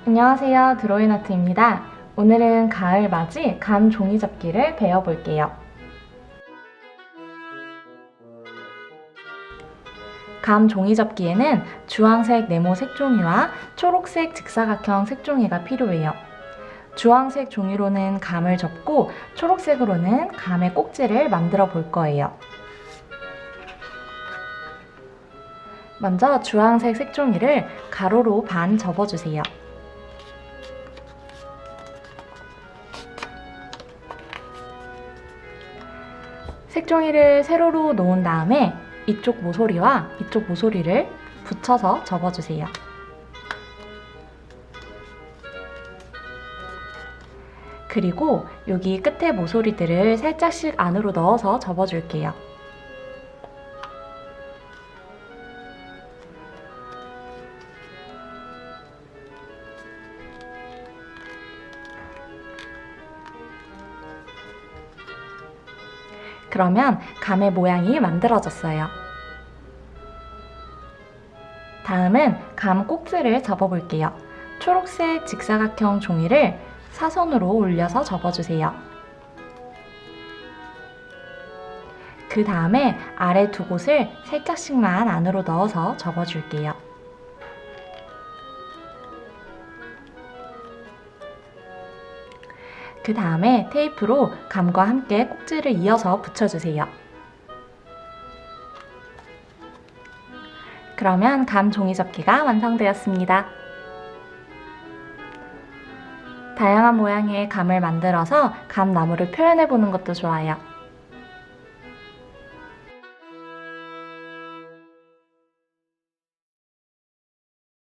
안녕하세요, 드로잉아트입니다. 오늘은 가을 맞이 감 종이접기를 배워볼게요. 감 종이접기에는 주황색 네모 색종이와 초록색 직사각형 색종이가 필요해요. 주황색 종이로는 감을 접고 초록색으로는 감의 꼭지를 만들어 볼 거예요. 먼저 주황색 색종이를 가로로 반 접어주세요. 색종이를 세로로 놓은 다음에 이쪽 모서리와 이쪽 모서리를 붙여서 접어주세요. 그리고 여기 끝에 모서리들을 살짝씩 안으로 넣어서 접어줄게요. 그러면 감의 모양이 만들어졌어요. 다음은 감 꼭지를 접어볼게요. 초록색 직사각형 종이를 사선으로 올려서 접어주세요. 그 다음에 아래 두 곳을 살짝씩만 안으로 넣어서 접어줄게요. 그 다음에 테이프로 감과 함께 꼭지를 이어서 붙여주세요. 그러면 감 종이접기가 완성되었습니다. 다양한 모양의 감을 만들어서 감나무를 표현해보는 것도 좋아요.